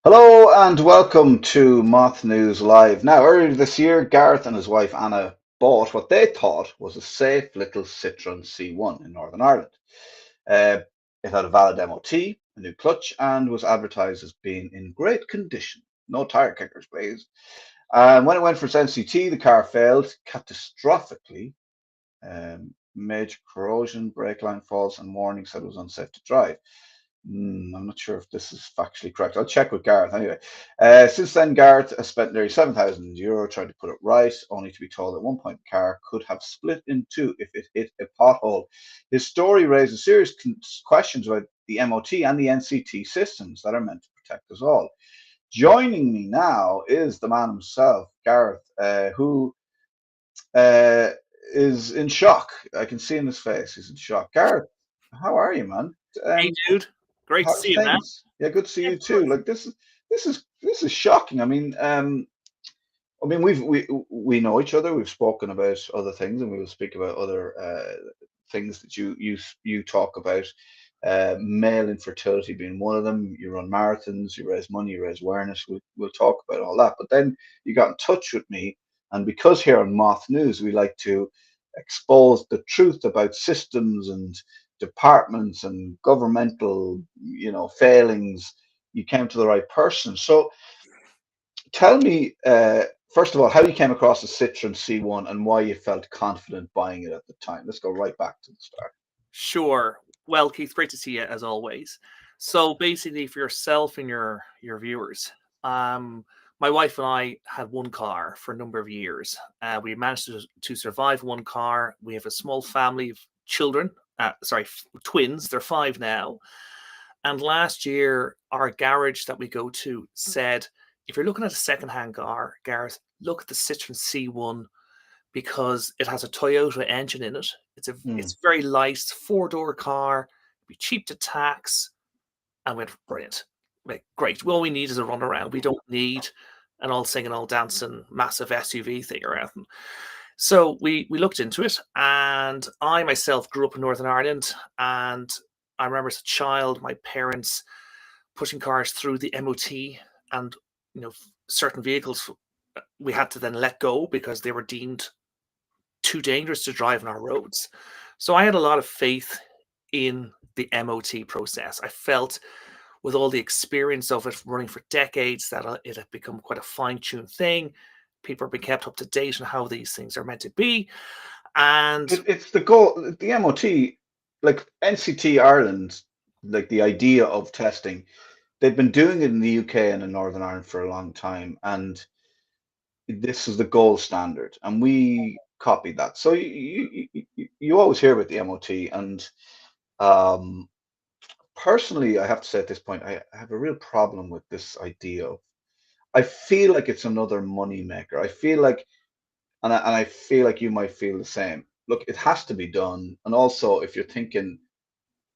Hello and welcome to Moth News Live. Now, earlier this year, Gareth and his wife Anna bought what they thought was a safe little Citroën C1 in Northern Ireland. Uh, it had a valid MOT, a new clutch, and was advertised as being in great condition. No tire kickers, please. And when it went for its NCT, the car failed catastrophically. Major corrosion, brake line faults, and warnings said it was unsafe to drive. I'm not sure if this is factually correct. I'll check with Gareth anyway. Since then, Gareth has spent nearly €7,000 trying to put it right, only to be told at one point the car could have split in two if it hit a pothole. His story raises serious questions about the MOT and the NCT systems that are meant to protect us all. Joining me now is the man himself, Gareth, who uh, is in shock. I can see in his face he's in shock. Gareth, how are you, man? Hey, Um, dude. Great to How's see you, man. things? Yeah, good to see Yeah, you too. good. Like this is shocking. I mean, we know each other. We've spoken about other things, and we will speak about other things that you talk about. Male infertility being one of them. You run marathons, you raise money, you raise awareness. We'll talk about all that. But then you got in touch with me, and because here on Moth News we like to expose the truth about systems and departments and governmental, failings. You came to the right person. So tell me, first of all, how you came across the Citroen C1 and why you felt confident buying it at the time. Let's go right back to the start. Sure. Well, Keith, great to see you as always. So basically, for yourself and your viewers, um, my wife and I had one car for a number of years. We managed to survive one car. We have a small family of children. Sorry, twins. They're five now. And last year, our garage that we go to said, if you're looking at a second-hand car, Gareth, look at the Citroen C1 because it has a Toyota engine in it. Mm. It's very light, it's a four-door car, be cheap to tax, and went brilliant. Like, great. All we need is a run around. We don't need an all singing, all dancing, massive SUV thing or anything. So we looked into it, and I myself grew up in Northern Ireland, and I remember as a child, my parents pushing cars through the MOT, and you know certain vehicles we had to then let go because they were deemed too dangerous to drive on our roads. So I had a lot of faith in the MOT process. I felt with all the experience of it running for decades that it had become quite a fine-tuned thing. People are being kept up to date on how these things are meant to be. And It's the goal. The MOT, like NCT Ireland, like the idea of testing, they've been doing it in the UK and in Northern Ireland for a long time, and this is the gold standard, and we copied that. So you always hear about the MOT, and um, personally, I have to say at this point, I have a real problem with this idea of. I feel like it's another money maker. I feel like, and I feel like you might feel the same. Look, it has to be done, and also if you're thinking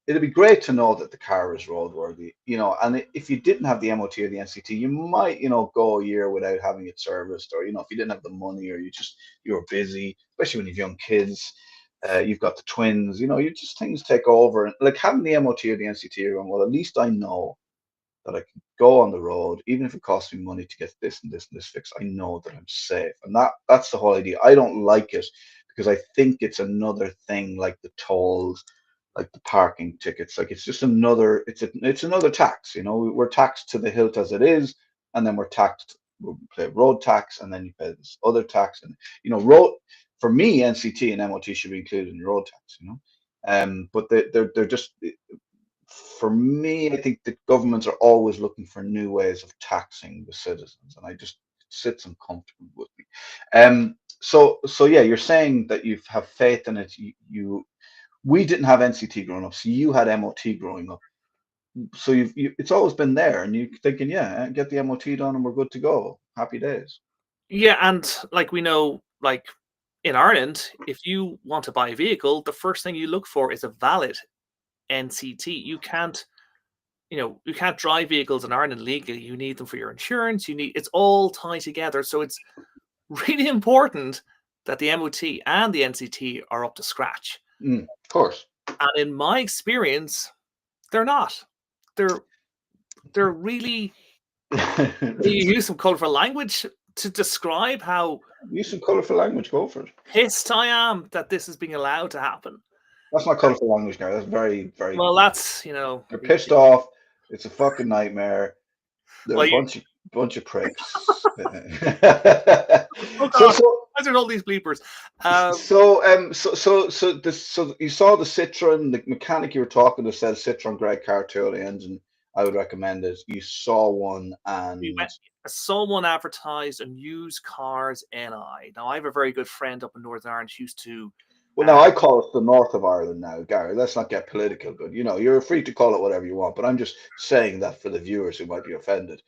it'd be great to know that the car is roadworthy, and if you didn't have the MOT or the NCT, you might, go a year without having it serviced, or, if you didn't have the money or you were busy, especially when you've young kids, you've got the twins, you just things take over. And like having the MOT or the NCT, you're going, well, at least I know that I can go on the road, even if it costs me money to get this and this and this fixed. I know that I'm safe, and that's the whole idea. I don't like it because I think it's another thing like the tolls, like the parking tickets. Like it's just it's another tax. We're taxed to the hilt as it is, and then we pay road tax, and then you pay this other tax, and road. For me, NCT and MOT should be included in your road tax. But they're just, for me, I think the governments are always looking for new ways of taxing the citizens, and I just it sits uncomfortable with me. So yeah, you're saying that you have faith in it. We didn't have NCT growing up, so you had MOT growing up. So it's always been there, and you're thinking, yeah, get the MOT done, and we're good to go. Happy days. yeah, and like we know, like in Ireland, if you want to buy a vehicle, the first thing you look for is a valid NCT. You can't drive vehicles in Ireland legally. You need them for your insurance. It's all tied together. So it's really important that the MOT and the NCT are up to scratch. Of course. And in my experience, they're not. They're they're really. You use some colourful language to describe how Use some colourful language. Go for it. pissed I am that this is being allowed to happen. That's not colourful language, Gary. That's very, very. Well, that's, you know. You're pissed off. It's a fucking nightmare. They're Well, a bunch of pricks. oh so God, so why are all these bleepers? so you saw the Citroën, the mechanic you were talking to said Citroën great car, 2.0 engine. I would recommend it. You saw one and I saw one advertised on Used Cars NI. Now, I have a very good friend up in Northern Ireland who used to. well, now I call it the north of Ireland now, Gary. Let's not get political, but you're free to call it whatever you want. But I'm just saying that for the viewers who might be offended.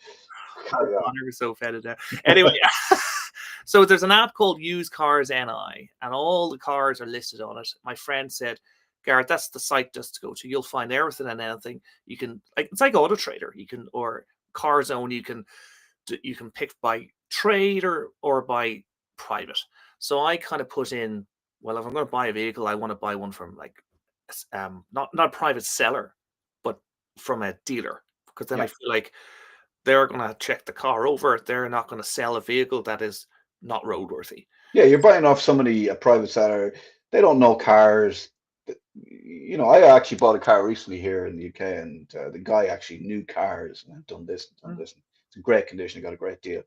Carry on. I'm never so offended now. Anyway, so there's an app called Used Cars NI, and all the cars are listed on it. My friend said, Gareth, that's the site just to go to. You'll find everything and anything. You can, it's like Auto Trader. You can, or Car Zone. You can pick by trade or by private. So I kind of put in, well, if I'm going to buy a vehicle, I want to buy one from like, not a private seller, but from a dealer, because then I feel like they're going to check the car over. They're not going to sell a vehicle that is not roadworthy. Yeah, you're buying off somebody, a private seller. They don't know cars. I actually bought a car recently here in the UK, and the guy actually knew cars and had done this and done this. It's in great condition. Got a great deal.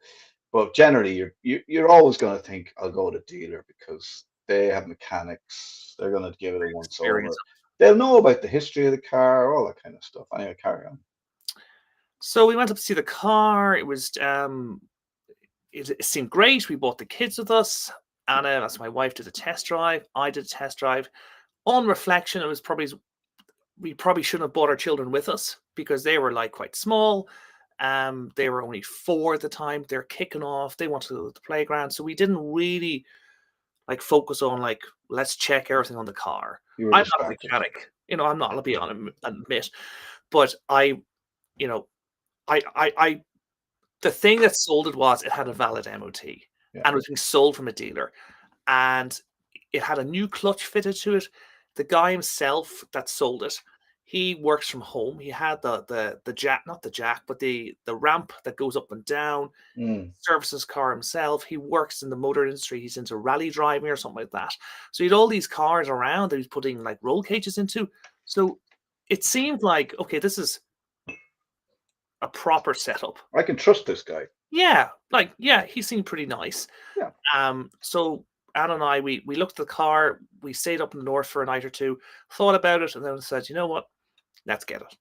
But generally, you're always going to think, I'll go to the dealer because they have mechanics. They're going to give it a once over. They'll know about the history of the car, all that kind of stuff. Anyway, carry on. So we went up to see the car. It was it seemed great. We brought the kids with us. Anna, that's my wife, did a test drive. I did a test drive. On reflection, we probably shouldn't have brought our children with us because they were like quite small. They were only 4 at the time. They're kicking off. They wanted to go to the playground. So we didn't really like focus on like, let's check everything on the car. I'm not a mechanic. I'm not, I'll be honest, admit. But the thing that sold it was it had a valid MOT and it was being sold from a dealer, and it had a new clutch fitted to it. The guy himself that sold it, he works from home. He had the jack, not the jack, but the ramp that goes up and down. Services car himself. He works in the motor industry. He's into rally driving or something like that. So he had all these cars around that he's putting like roll cages into. So it seemed like, okay, this is a proper setup. I can trust this guy. Yeah, he seemed pretty nice. Yeah. So Anna and I, we looked at the car. We stayed up in the north for a night or two, thought about it, and then said, you know what, let's get it.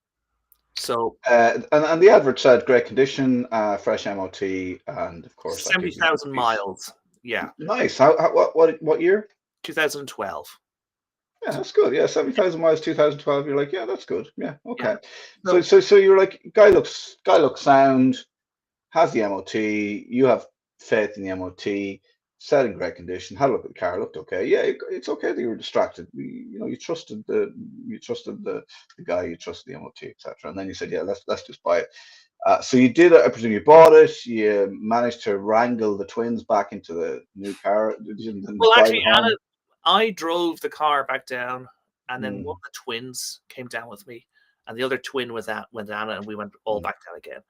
So and the advert said great condition, fresh MOT, and of course 70,000 miles. Yeah. Nice. What year? 2012. Yeah, that's good. Yeah, 70,000 miles, 2012. You're like, yeah, that's good. Yeah, okay. Yeah. So you're like, guy looks sound, has the MOT. You have faith in the MOT. Set in great condition. Had a look at the car. Looked okay. Yeah, it's okay that you were distracted. You trusted the guy. You trusted the MOT, etc. And then you said, yeah, let's just buy it. So you did it. I presume you bought it. You managed to wrangle the twins back into the new car. Well, actually, Anna, I drove the car back down, and then one of the twins came down with me, and the other twin went Anna, and we went all back down again.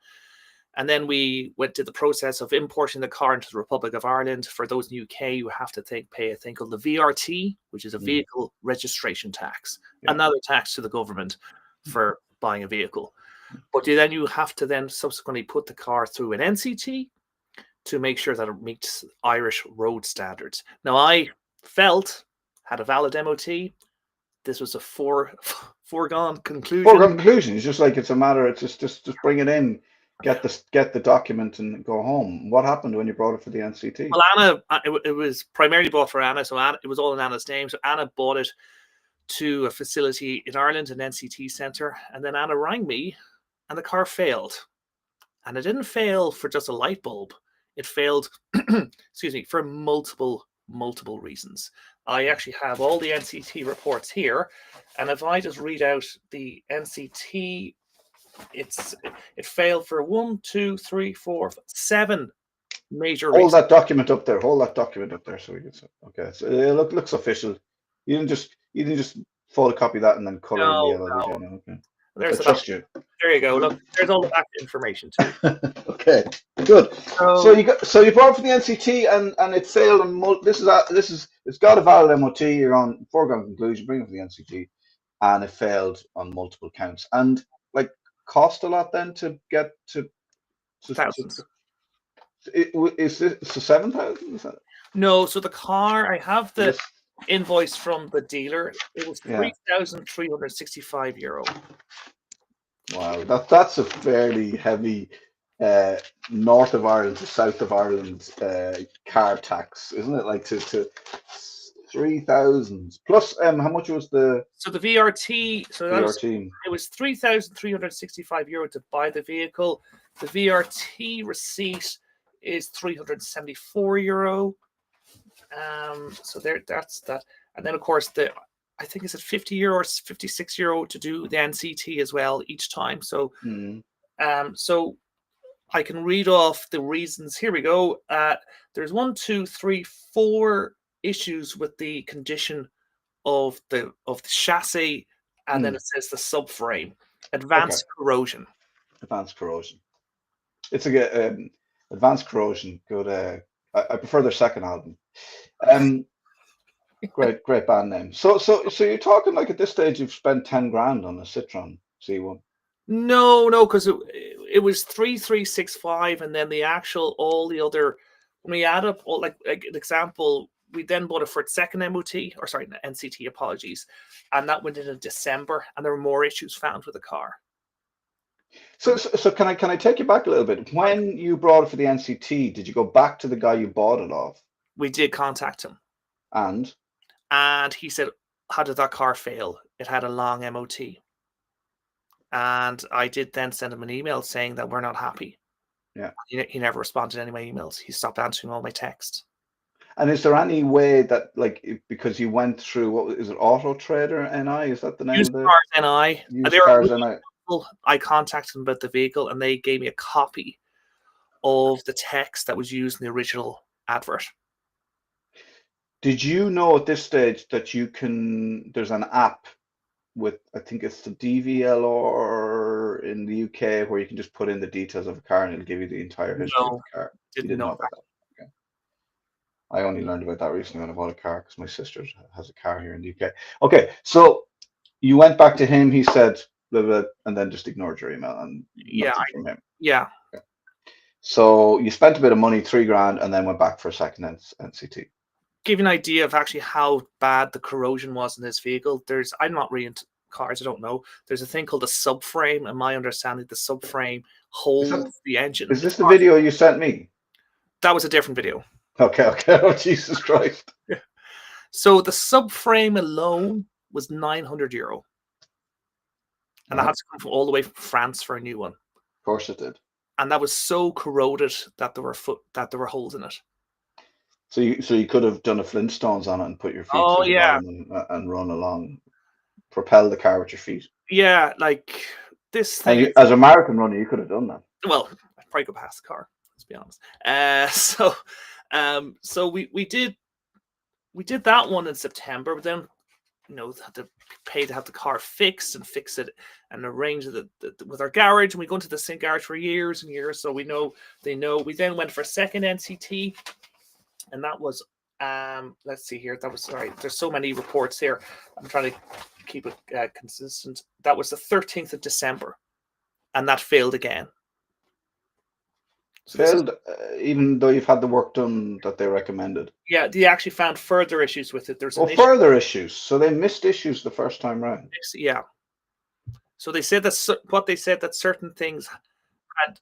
And then we went to the process of importing the car into the Republic of Ireland. For those in the UK, you have to pay a thing called the VRT, which is a vehicle registration tax, another tax to the government for buying a vehicle. But then you have to subsequently put the car through an NCT to make sure that it meets Irish road standards. Now, I had a valid MOT. This was a foregone conclusion. Foregone conclusion. It's just like it's a matter. It's just bring it in. Get the document and go home. What happened when you brought it for the NCT? Well, Anna, it was primarily bought for Anna, so it was all in Anna's name. So Anna bought it to a facility in Ireland, an NCT centre, and then Anna rang me, and the car failed. And it didn't fail for just a light bulb. It failed, excuse me, for multiple reasons. I actually have all the NCT reports here, and if I just read out the NCT. It failed for 1, 2, 3, 4, 7 major reasons. Hold that document up there. So we can see. Okay, so it looks official. You didn't just photocopy that and then color in the yellow. No. Okay. There's There you go. Look, there's all the back information too. Okay, good. So So you brought for the NCT and it failed on this is it's got a valid MOT. You're on foregone conclusion. Bring it for the NCT, and it failed on multiple counts. And like cost a lot then to get to thousands. is this so 7,000? No, so the car, I have the Yes. invoice from the dealer. It was Yeah. €3,365. Wow, that's a fairly heavy north of Ireland to south of Ireland car tax, isn't it? Like to 3,000 plus. How much was the So the VRT, so that was, VRT? it was €3,365 to buy the vehicle. The VRT receipt is €374. So that's that. And then of course I think it's at €50 or €56 to do the NCT as well each time. So so I can read off the reasons. Here we go. There's 1, 2, 3, 4 issues with the condition of the chassis, and then it says the subframe. Advanced corrosion. Advanced corrosion. It's a advanced corrosion. Good. I prefer their second album. Great band name. So you're talking like at this stage you've spent 10 grand on a Citroën C1. No, because it was 3,365, and then the actual all the other, when we add up all, like an example, we then bought it for its second MOT, or sorry, NCT, apologies, and that went in December, and there were more issues found with the car. So can I take you back a little bit? When you brought it for the NCT, did you go back to the guy you bought it off? We did contact him, and he said, "How did that car fail? It had a long MOT." And I did then send him an email saying that we're not happy. Yeah. He never responded to any of my emails. He stopped answering all my texts. And is there any way that, like, because you went through, what is it, Auto Trader NI? Is that the name Used of the Cars NI? Used Cars NI? I contacted them about the vehicle, and they gave me a copy of the text that was used in the original advert. Did you know at this stage that there's an app with, I think it's the DVLR in the UK, where you can just put in the details of a car and it'll give you the entire history of the car? You didn't know about that. Okay. I only learned about that recently when I bought a car because my sister has a car here in the UK. Okay, so you went back to him, he said, blah, blah, and then just ignored your email and nothing from him. Yeah. Okay. So you spent a bit of money, 3 grand, and then went back for a second NCT. Give you an idea of actually how bad the corrosion was in this vehicle. I'm not really into cars, I don't know. There's a thing called a subframe, and my understanding, the subframe holds the engine. Is this the video you sent me? That was a different video. Okay. Oh, Jesus Christ. Yeah. So the subframe alone was €900. And I had to come from all the way from France for a new one. Of course it did. And that was so corroded that there were holes in it. So you could have done a Flintstones on it and put your feet through the bottom and run along, propel the car with your feet. Yeah, like this thing. And as a marathon runner, you could have done that. Well, I'd probably go past the car, let's be honest. So we did that one in September, but then had to pay to have the car fixed and fix it and arrange it with our garage, and we go into the same garage for years and years, so they know. We then went for a second NCT, and that was let's see here, that was, sorry, there's so many reports here, I'm trying to keep it consistent. That was the 13th of December, and that failed again. So failed even though you've had the work done that they recommended? Yeah, they actually found further issues with it. There's further issues. So they missed issues the first time round. Yeah. So they said that certain things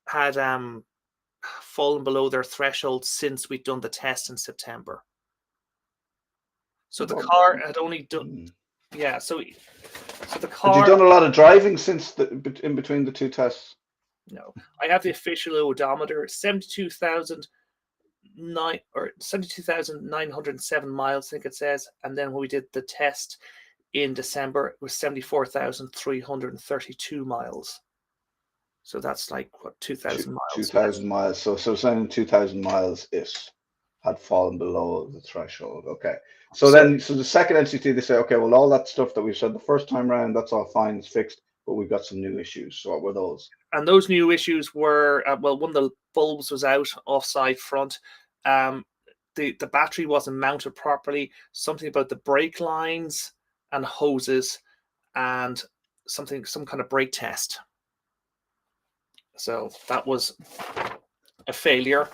had fallen below their threshold since we'd done the test in September. So the car had only done, yeah. So the car. Had you done a lot of driving since in between the two tests? No, I have the official odometer, 72,907 miles, I think it says. And then when we did the test in December, it was 74,332 miles. So that's like, what, 2,000 miles? 2,000 miles. So saying 2,000 miles, it had fallen below the threshold. Okay. So the second NCT, they say, okay, well, all that stuff that we said the first time round, that's all fine, it's fixed. but we've got some new issues. So what were those? And those new issues were, well, one of the bulbs was out offside front. The battery wasn't mounted properly. Something about the brake lines and hoses, and some kind of brake test. So that was a failure.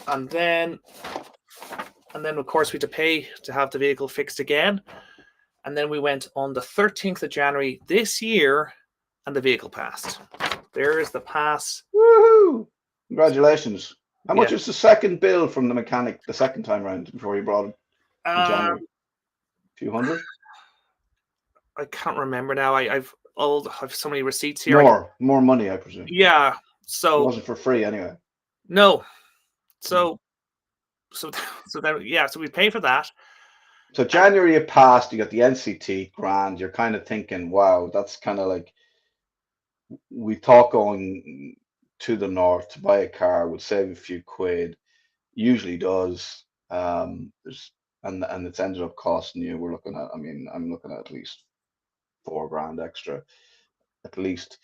And then of course we had to pay to have the vehicle fixed again. And then we went on the 13th of January this year, and the vehicle passed. There is the pass. Woohoo! Congratulations. How much Yeah. is the second bill from the mechanic the second time round before you brought it in January? A few hundred? I can't remember now. I've so many receipts here. More money, I presume. Yeah. It So wasn't for free anyway. no. So then so we pay for that. So January it passed, you got the NCT grand, you're kind of thinking, wow, that's kind of like we thought going to the north to buy a car would save a few quid. Usually does. There's and it's ended up costing you. We're looking at, I mean, I'm looking at least 4 grand extra, at least.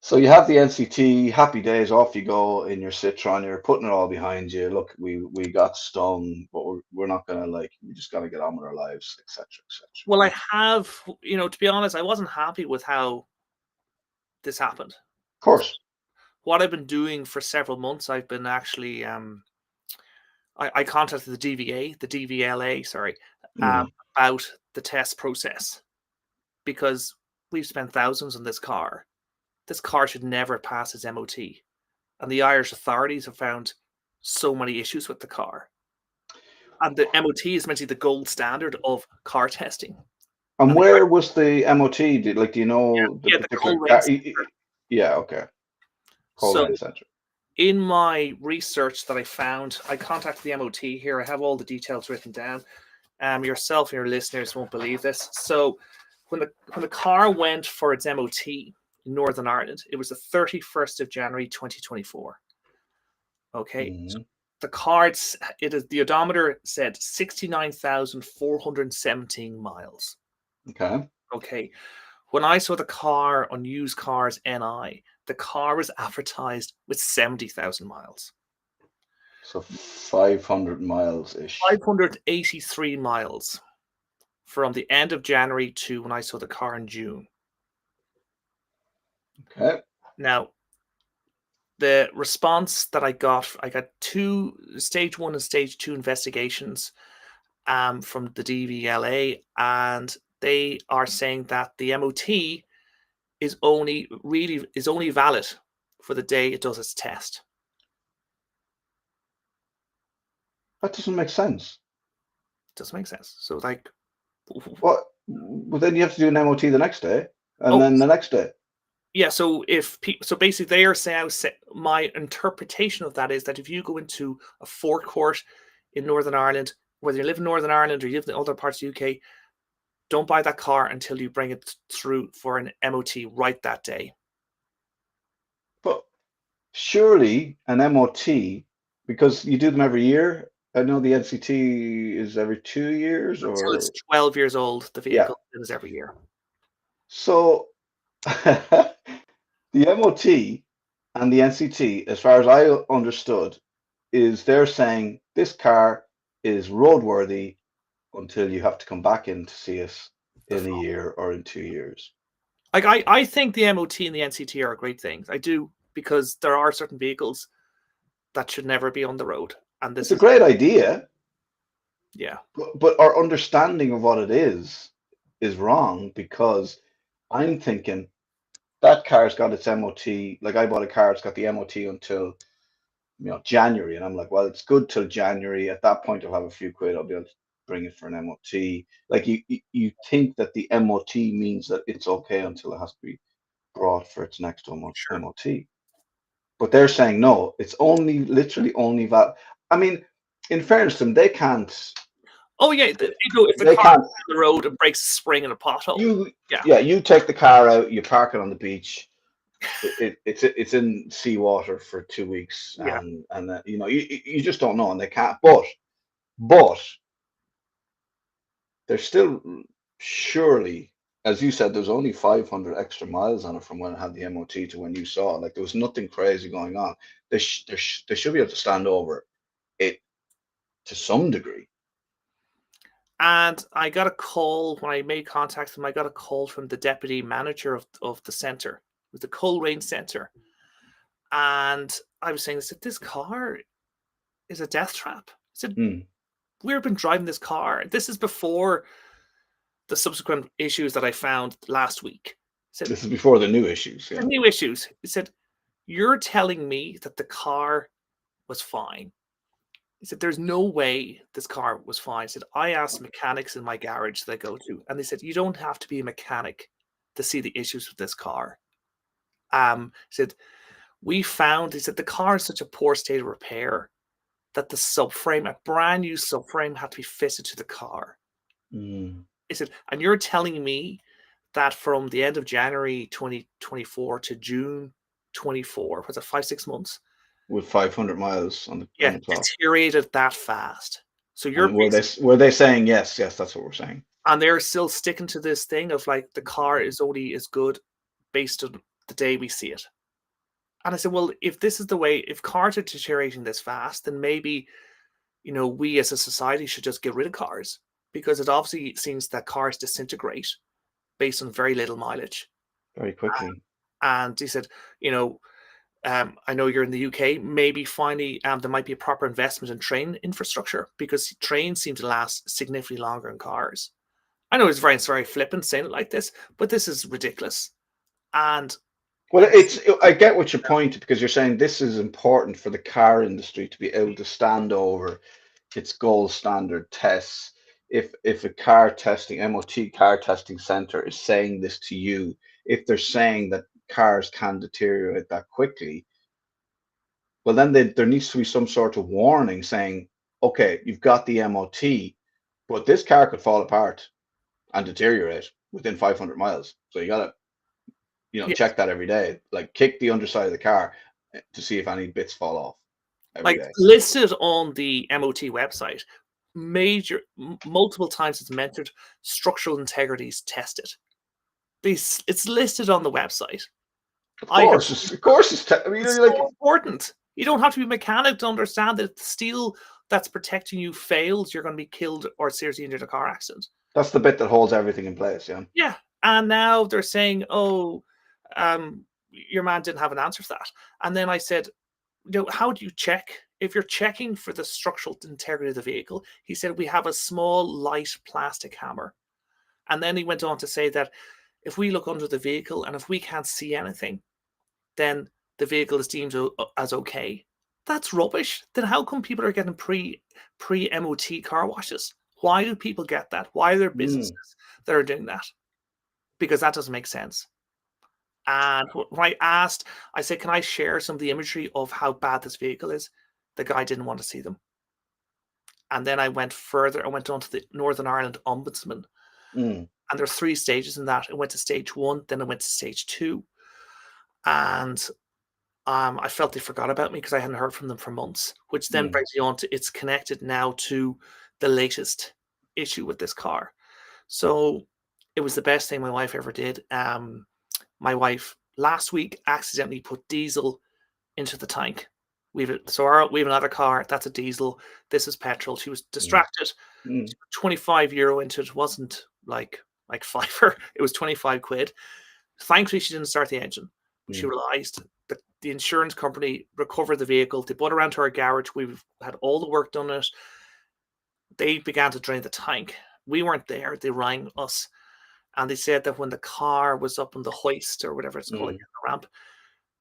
So you have the NCT, happy days, off you go in your Citroën, you're putting it all behind you. Look, we got stung, but we're not gonna we just gotta get on with our lives, etc., etc. Well, I have, to be honest, I wasn't happy with how this happened. Of course. What I've been doing for several months, I've been actually, I contacted the DVLA, sorry, about the test process, because we've spent thousands on this car. This car should never pass its MOT. And the Irish authorities have found so many issues with the car. And the MOT is meant to be the gold standard of car testing. And where was the MOT? Do you know the particular the car? Yeah, okay. So Center. in my research that I found, I contacted the MOT here. I have all the details written down. Yourself and your listeners won't believe this. So when the car went for its MOT in Northern Ireland, it was the 31st of January 2024. Okay. So the cards, the odometer said 69,417 miles. Okay. When I saw the car on Used Cars NI, the car was advertised with 70,000 miles. So 500 miles ish. 583 miles from the end of January to when I saw the car in June. Okay. Now, the response that I got 2 stage 1 and stage 2 investigations from the DVLA, and they are saying that the MOT is only valid for the day it does its test. That doesn't make sense. Doesn't make sense. So well, then you have to do an MOT the next day, and then the next day. Yeah, so basically they are saying, my interpretation of that is that if you go into a forecourt in Northern Ireland, whether you live in Northern Ireland or you live in other parts of the UK, don't buy that car until you bring it through for an MOT right that day. But surely an MOT, because you do them every year. I know the NCT is every 2 years, Until it's 12 years old, the vehicle is every year. So the MOT and the NCT, as far as I understood, is they're saying this car is roadworthy until you have to come back in to see us in a year or in 2 years. I think the MOT and the NCT are great things. I do, because there are certain vehicles that should never be on the road. And it's a great idea. Yeah. But our understanding of what it is wrong, because I'm thinking that car's got its MOT. Like, I bought a car, it's got the MOT until January, and I'm like, well, it's good till January. At that point, I'll have a few quid. I'll be able to bring it for an MOT. Like, you think that the MOT means that it's okay until it has to be brought for its next MOT. But they're saying no, it's literally only valid. I mean, in fairness to them, they can't. Oh yeah, if the car on the road and breaks a spring in a pothole, you take the car out, you park it on the beach. It's in seawater for 2 weeks, and you just don't know, and they can't. But there's still surely as you said, there's only 500 extra miles on it from when it had the MOT to when you saw it. Like there was nothing crazy going on. They should be able to stand over it to some degree. And I got a call when I made contact with them. I got a call from the deputy manager of the centre, with the Coleraine Centre. And I was saying, I said, this car is a death trap. I said, we've been driving this car. This is before the subsequent issues that I found last week. Said, this is before the new issues. Yeah. The new issues. He said, you're telling me that the car was fine. He said, there's no way this car was fine. He said, I asked mechanics in my garage that I go to, and they said, you don't have to be a mechanic to see the issues with this car. He said, he said, the car is such a poor state of repair that the subframe, a brand new subframe, had to be fitted to the car. He said, and you're telling me that from the end of January 2024 to June 24, was it 5-6 months? With 500 miles on the clock. Deteriorated that fast. So were they saying yes, that's what we're saying. And they're still sticking to this thing of like the car is only as good based on the day we see it. And I said, well, if this is the way, if cars are deteriorating this fast, then maybe, we as a society should just get rid of cars, because it obviously seems that cars disintegrate based on very little mileage. Very quickly. And he said, I know you're in the UK, maybe finally there might be a proper investment in train infrastructure, because trains seem to last significantly longer than cars. I know it's very flippant saying it like this, but this is ridiculous. And well, I get what your point, because you're saying this is important for the car industry to be able to stand over its gold standard tests. If a car testing, MOT car testing center is saying this to you, if they're saying that cars can deteriorate that quickly, well, then there needs to be some sort of warning saying, okay, you've got the MOT, but this car could fall apart and deteriorate within 500 miles. So you got to, check that every day. Like kick the underside of the car to see if any bits fall off. Every day. Listed on the MOT website, multiple times it's mentioned structural integrities tested. It's listed on the website. Of course, it's so important. You don't have to be a mechanic to understand that if the steel that's protecting you fails, you're going to be killed or seriously injured in a car accident. That's the bit that holds everything in place, yeah. Yeah, and now they're saying, your man didn't have an answer for that. And then I said, how do you check? If you're checking for the structural integrity of the vehicle, he said, we have a small, light plastic hammer. And then he went on to say that if we look under the vehicle and if we can't see anything, then the vehicle is deemed as okay. That's rubbish. Then how come people are getting pre-MOT car washes? Why do people get that? Why are there businesses that are doing that? Because that doesn't make sense. And when I said, can I share some of the imagery of how bad this vehicle is? The guy didn't want to see them. And then I went further. I went on to the Northern Ireland Ombudsman. And there's 3 stages in that. I went to stage 1, then I went to stage 2. And I felt they forgot about me because I hadn't heard from them for months, which then brings me on to, it's connected now to the latest issue with this car. So it was the best thing my wife ever did. My wife last week accidentally put diesel into the tank. We have another car that's a diesel. This is petrol. She was distracted. She put 25 euro into it. It wasn't like fiver. It was 25 quid. Thankfully, she didn't start the engine. She realized that the insurance company recovered the vehicle. They brought it around to our garage. We've had all the work done on it. They began to drain the tank. We weren't there. They rang us. And they said that when the car was up on the hoist or whatever it's called, the ramp,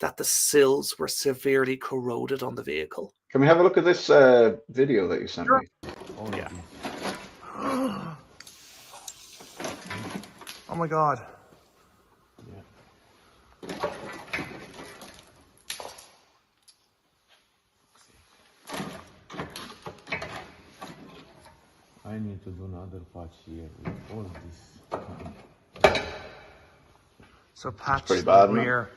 that the sills were severely corroded on the vehicle. Can we have a look at this video that you sent me? Oh, yeah. Oh, my God. Yeah. I need to do another patch here with all this. So patch pretty bad, rear.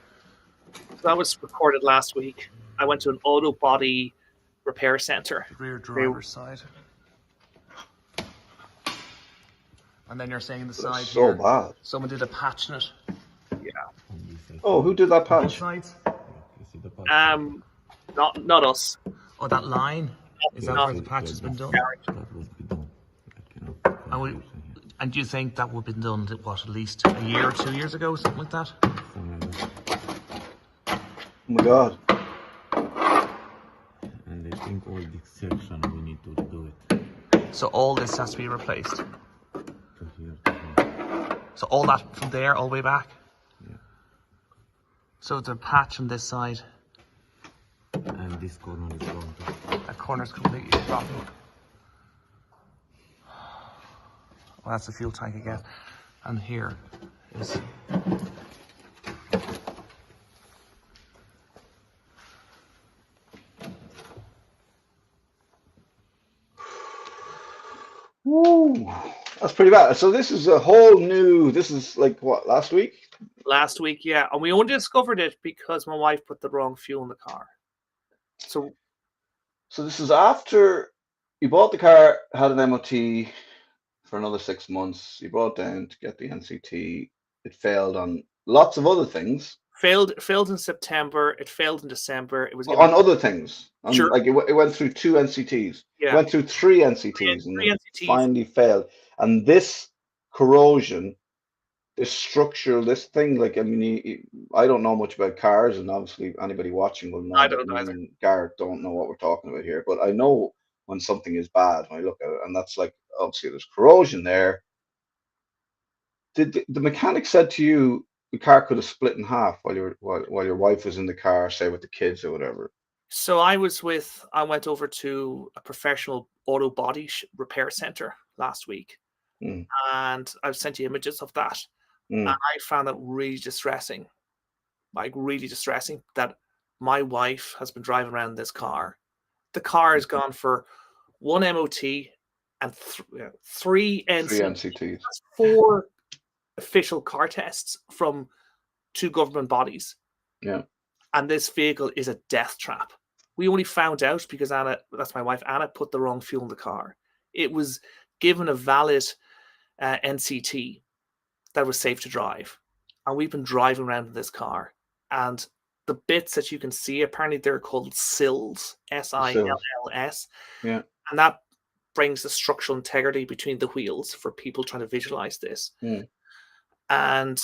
So that was recorded last week. I went to an auto body repair center. Rear driver's side. And then you're saying the That's side so here, bad. someone did a patch in it. On this side. Oh, who did that Both patch? sides? You see the patch? Not us. Oh, that line? Is that Yeah, where the so patch that has been was- done? That will be done. Like, you know, And, we, here. and do you think that would have been done, what, at least a year or 2 years ago, something like that? Something like that. Oh my god. And I think all this section we need to redo it. So all this has to be replaced. To here, to here. So all that from there all the way back? Yeah. So the patch on this side, And this corner is gone too. that corner's completely rotten. Well, that's the fuel tank again. And here is... Woo. That's pretty bad. So this is a whole new, this is like what, last week? Last week, yeah. And we only discovered it because my wife put the wrong fuel in the car. So this is after you bought the car, had an MOT for another 6 months. You brought it down to get the NCT. It failed on lots of other things. failed in September. It failed in December. It was On other things. Sure. Like it went through 2 NCTs. Yeah. Went through 3 NCTs and three it NCTs. finally failed. And this corrosion, this structural, this thing, like, I mean, I don't know much about cars, and obviously anybody watching will know. I don't that know me either. and Gareth don't know what we're talking about here, but I know when something is bad when I look at it, and that's like, obviously there's corrosion there. Did the mechanic said to you the car could have split in half while your wife was in the car, say with the kids or whatever? So I went over to a professional auto body repair center last week, Mm. and I've sent you images of that. Mm. And I found it really distressing, like really distressing, that my wife has been driving around this car. The car has gone for 1 MOT and 3 3 NCTs. NCTs. That's 4 official car tests from 2 government bodies. Yeah. And this vehicle is a death trap. We only found out because Anna, that's my wife, Anna put the wrong fuel in the car. It was given a valid NCT that was safe to drive. And we've been driving around in this car. And the bits that you can see, apparently they're called sills, SILLS. Yeah. And that brings the structural integrity between the wheels for people trying to visualize this. Mm. And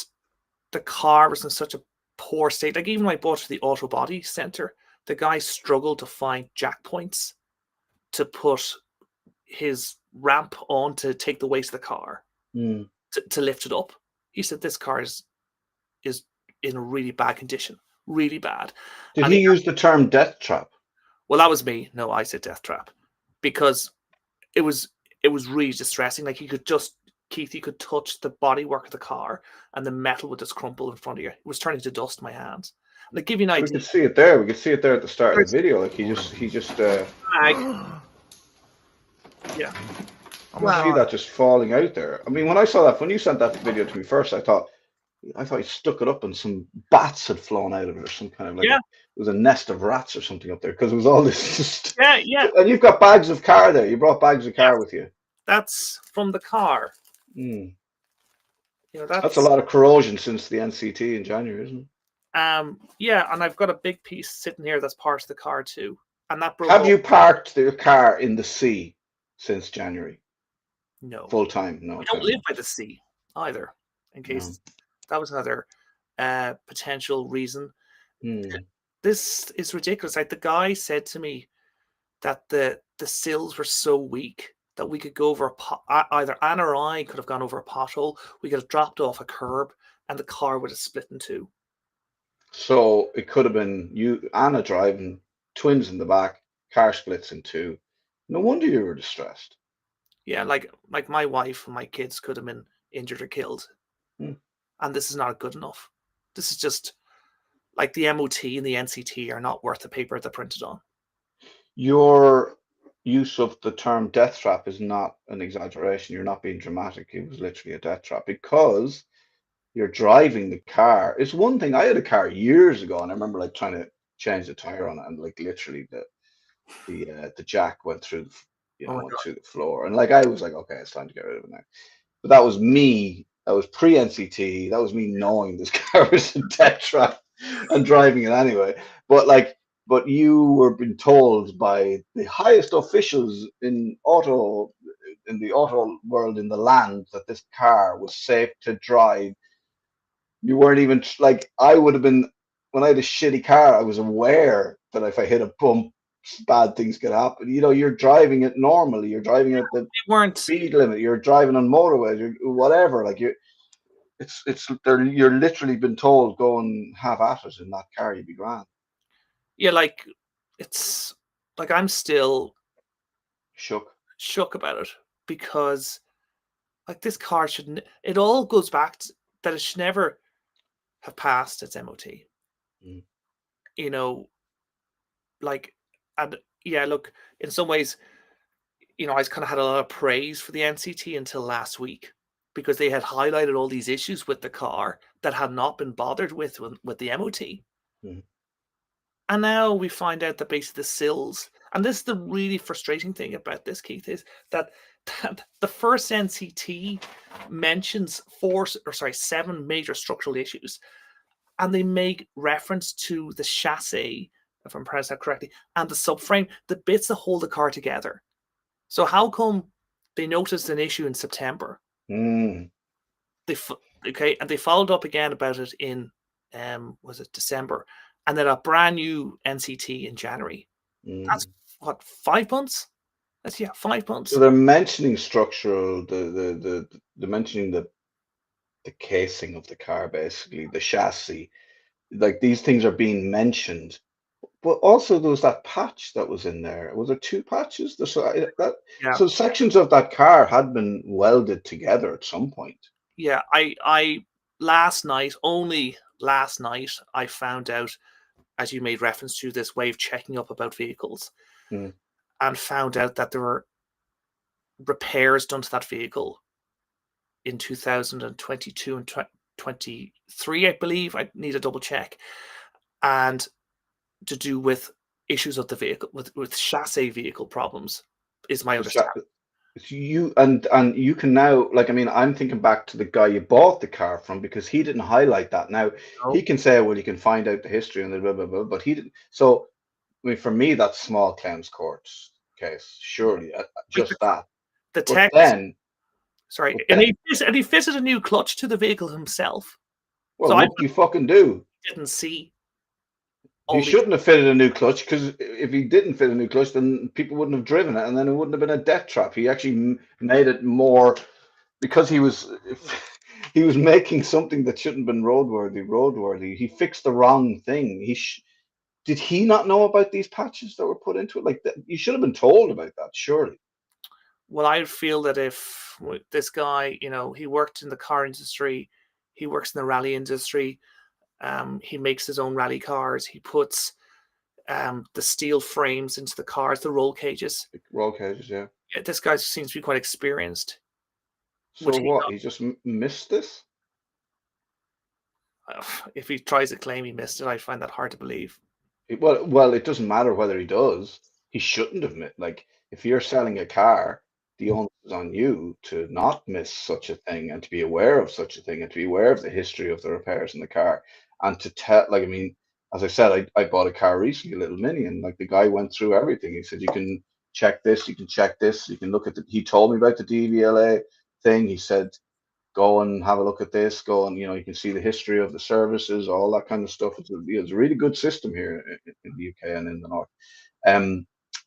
the car was in such a poor state. Like, even when I bought it to the auto body center, the guy struggled to find jack points to put his ramp on to take the weight of the car to lift it up. He said this car is in a really bad condition, really bad. Did And he use the term death trap? Well, that was me. No, I said death trap because it was really distressing. Like, Keith, you could touch the bodywork of the car and the metal would just crumple in front of you. It was turning to dust in my hands. Like, give you an We idea. could see it there. We could see it there at the start of the video. Like he just Yeah. see that just falling out there. I mean, when I saw that, when you sent that video to me first, I thought he stuck it up and some bats had flown out of it or some kind of like it was a nest of rats or something up there because it was all this just Yeah. And you've got bags of car there. You brought bags of car with you. That's from the car. Mm. You know, That's a lot of corrosion since the NCT in January, isn't it? Yeah, and I've got a big piece sitting here that's part of the car too. And that broke Have up. you parked your car in the sea since January? No. Full time? No. We don't live by the sea either, in case that was another potential reason. This is ridiculous. Like, the guy said to me that the sills were so weak that we could go over either Anna or I could have gone over a pothole. We could have dropped off a curb and the car would have split in two. So it could have been you, Anna driving, twins in the back, car splits in two. No wonder you were distressed. Yeah, like my wife and my kids could have been injured or killed. And this is not good enough. This is just like the MOT and the NCT are not worth the paper they're printed on. Your use of the term death trap is not an exaggeration. You're not being dramatic. It was literally a death trap because you're driving the car. It's one thing. I had a car years ago, and I remember like trying to change the tire on it, and like literally the jack went through, went through the floor, and like I was like, okay, it's time to get rid of it now. but that was me. That was pre-NCT. That was me knowing this car was a Deathtrap and driving it anyway. But like, but you were being told by the highest officials in the auto world in the land that this car was safe to drive. You weren't even like I would have been when I had a shitty car. I was aware that if I hit a bump, bad things could happen. You know, you're driving it normally. You're driving at the We weren't. speed limit. You're driving on motorways. Or whatever. Like you're literally been told go and have at it in that car. You'd be grand. Yeah, like it's like I'm still Shook. about it because like this car shouldn't. It all goes back to that it should never have passed its MOT. Mm. You know, like, and yeah, look, in some ways, you know, I kind of had a lot of praise for the NCT until last week because they had highlighted all these issues with the car that had not been bothered with the MOT. Mm. And now we find out that basically the sills, and this is the really frustrating thing about this, Keith, is that the first NCT mentions 7 major structural issues, and they make reference to the chassis, if I'm pronouncing that correctly, and the subframe, the bits that hold the car together. So how come they noticed an issue in September? Mm. And they followed up again about it in was it December, and then a brand new NCT in January. Mm. That's what, 5 months? That's 5 months. So they're mentioning structural. They're mentioning the casing of the car, basically the chassis. Like these things are being mentioned. But also there was that patch that was in there. Was there 2 patches? Yeah. So sections of that car had been welded together at some point. Yeah, I only last night, I found out, as you made reference to, this way of checking up about vehicles, Mm. and found out that there were repairs done to that vehicle in 2022 and 23, I believe. I need a double check. And to do with issues of the vehicle, with chassis vehicle problems, is my understanding. You and you can now, like, I mean, I'm thinking back to the guy you bought the car from because he didn't highlight that. Now he can say, well, you can find out the history and the blah blah blah, but he didn't. So I mean, for me, that's small claims court case, surely, just that. The But text, then, sorry, but and then, he fitted a new clutch to the vehicle himself. well, So I what do you fucking do? didn't see He all the shouldn't have fitted a new clutch because if he didn't fit a new clutch, then people wouldn't have driven it, and then it wouldn't have been a death trap. He actually made it more because he was he was making something that shouldn't have been roadworthy. He fixed the wrong thing. Did he not know about these patches that were put into it? Like that, you should have been told about that, surely. Well, I feel that if this guy, you know, he worked in the car industry, he works in the rally industry, he makes his own rally cars, he puts the steel frames into the cars, the roll cages. Roll cages, yeah. This guy seems to be quite experienced. So what? He just missed this? If he tries to claim he missed it, I find that hard to believe. Well, it doesn't matter whether he does. He shouldn't have missed. Like, if you're selling a car, the onus is on you to not miss such a thing and to be aware of such a thing and to be aware of the history of the repairs in the car and to tell. Like, I mean, as I said, I bought a car recently, a little Mini, and like the guy went through everything. He said you can check this, you can check this, you can look at the. He told me about the DVLA thing. He said go and have a look at this, go and, you can see the history of the services, all that kind of stuff. It's a really good system here in the UK and in the North.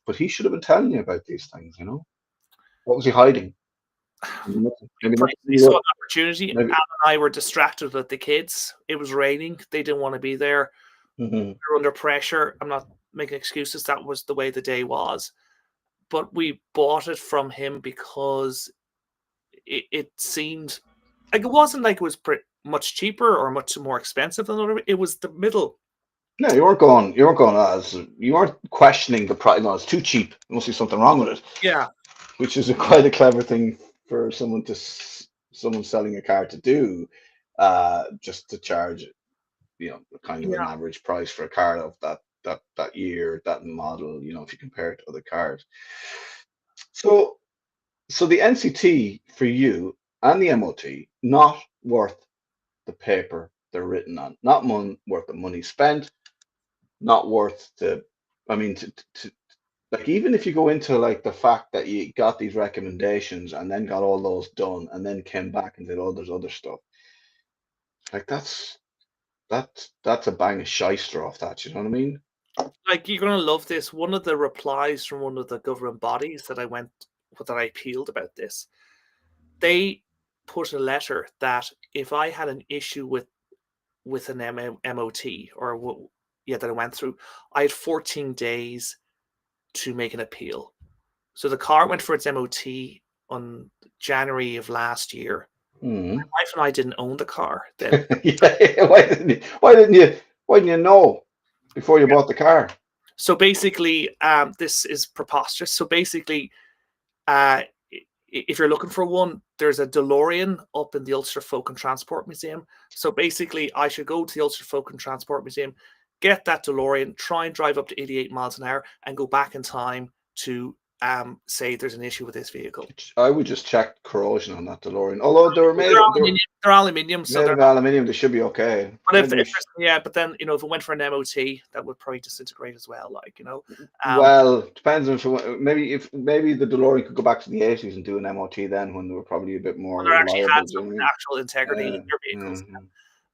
But he should have been telling you about these things, What was he hiding? Maybe He saw an opportunity. maybe. Al and I were distracted with the kids. It was raining. They didn't want to be there. Mm-hmm. We were under pressure. I'm not making excuses. That was the way the day was. But we bought it from him because it seemed like it wasn't like it was much cheaper or much more expensive than other. It was the middle. No, you weren't you weren't questioning the price. No, it's too cheap. There must be something wrong with it. Yeah, which is quite a clever thing for someone selling a car to do, just to charge, kind of an average price for a car of that year, that model. If you compare it to other cars. So the NCT for you, and the MOT not worth the paper they're written on, not worth the money spent, not worth the, I mean, to like, even if you go into like the fact that you got these recommendations and then got all those done and then came back and did all this other stuff, like that's a bang of shyster off that, you know what I mean? Like, you're gonna love this. One of the replies from one of the government bodies that I appealed about this, they put a letter that if I had an issue with an MOT or that I went through, I had 14 days to make an appeal. So the car went for its MOT on January of last year. Mm. My wife and I didn't own the car then. Yeah, why didn't you know before you bought the car? So basically, this is preposterous. So basically, if you're looking for one, there's a DeLorean up in the Ulster Folk and Transport Museum. So basically, I should go to the Ulster Folk and Transport Museum, get that DeLorean, try and drive up to 88 miles an hour, and go back in time to say there's an issue with this vehicle. I would just check corrosion on that DeLorean. Although they were made they're aluminium, so made they're of aluminium, they should be okay. But but then if it went for an MOT, that would probably disintegrate as well. Like, you know. Well, depends on maybe the DeLorean could go back to the 80s and do an MOT then, when they were probably a bit more there actually reliable. had some actual integrity in their vehicles.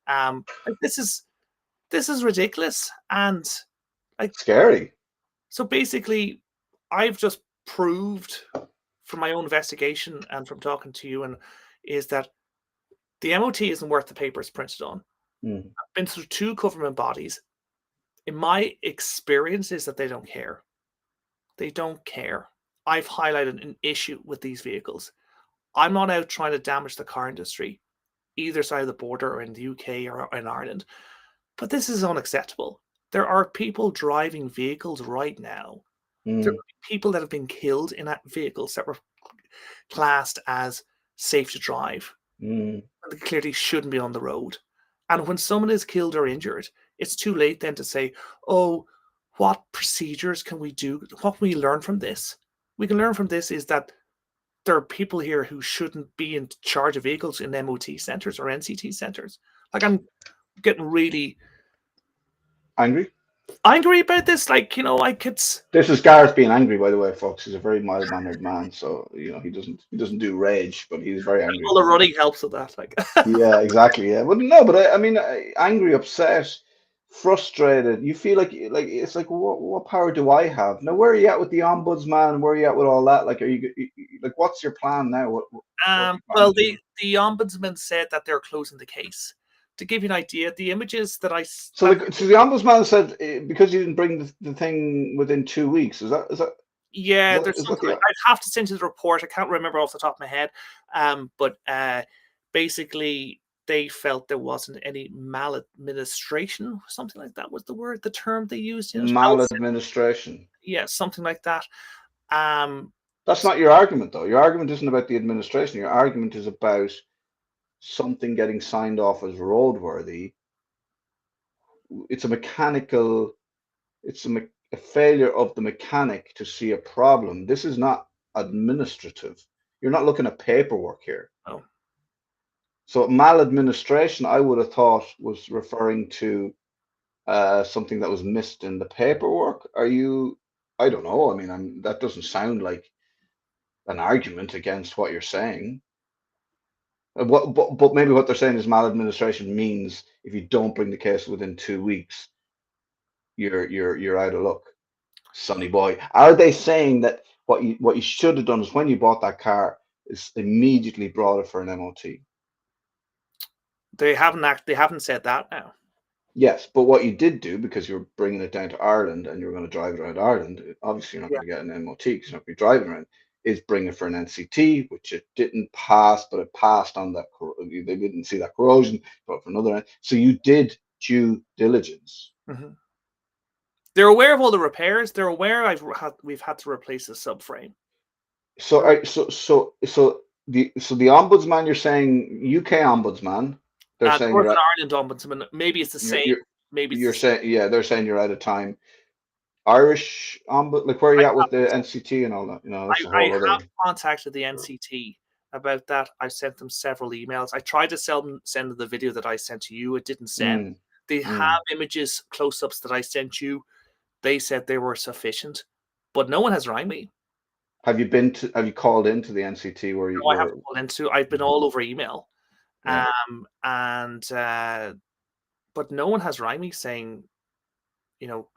Like, this is ridiculous and like scary. So basically, I've just proved from my own investigation and from talking to you, and is that the MOT isn't worth the paper it's printed on. I've been through 2 government bodies. In my experience, is that they don't care. They don't care. I've highlighted an issue with these vehicles. I'm not out trying to damage the car industry, either side of the border or in the UK or in Ireland, but this is unacceptable. There are people driving vehicles right now. There are people that have been killed in vehicles that were classed as safe to drive. And they clearly shouldn't be on the road. And when someone is killed or injured, it's too late then to say, oh, what procedures can we do? What can we learn from this? We can learn from this is that there are people here who shouldn't be in charge of vehicles in MOT centres or NCT centres. Like, I'm getting really angry about this. Like, you know, this is Gareth being angry, by the way, folks. He's a very mild-mannered man, so you know he doesn't do rage, but he's very angry. All the running helps with that, like. Yeah, exactly. Yeah, but no, but I mean, angry, upset, frustrated. You feel like it's like, what power do I have now? Where are you at with the ombudsman? Where are you at with all that? Like, are you like, what's your plan now? Well, the ombudsman said that they're closing the case. To give you an idea, the images that I so the ombudsman said because you didn't bring the thing within 2 weeks. Is that? Yeah, there's something. I'd have to send you the report. I can't remember off the top of my head. But basically, they felt there wasn't any maladministration, something like that was the term they used. Maladministration. Yeah, something like that. That's not your argument, though. Your argument isn't about the administration. Your argument is about something getting signed off as roadworthy. It's a mechanical. It's a failure of the mechanic to see a problem. This is not administrative. You're not looking at paperwork here. Oh. So maladministration, I would have thought, was referring to something that was missed in the paperwork. I don't know. I mean, that doesn't sound like an argument against what you're saying. But maybe what they're saying is maladministration means if you don't bring the case within 2 weeks, you're out of luck, sonny boy. Are they saying that what you should have done is when you bought that car is immediately brought it for an MOT? They haven't said that now. Yes, but what you did do, because you were bringing it down to Ireland and you were going to drive it around Ireland, obviously you're not going to get an MOT because you're not going to be driving around, is bring it for an NCT, which it didn't pass, but it passed on that. They didn't see that corrosion, but for another end. So you did due diligence. They're aware of all the repairs. They're aware we've had to replace the subframe. So the ombudsman, you're saying UK ombudsman, they're saying Northern Ireland ombudsman. Maybe it's the same. Maybe you're saying, yeah, they're saying you're out of time. Irish ombudsman, like, where are you at with the NCT and all that? You know, that's I have contacted the NCT, about that. I sent them several emails. I tried to send them the video that I sent to you. It didn't send. They have images, close-ups that I sent you. They said they were sufficient, but no one has rang me. Have you called into the NCT where you No, I haven't called into. I've been all over email. Yeah. But no one has rang me saying, you know,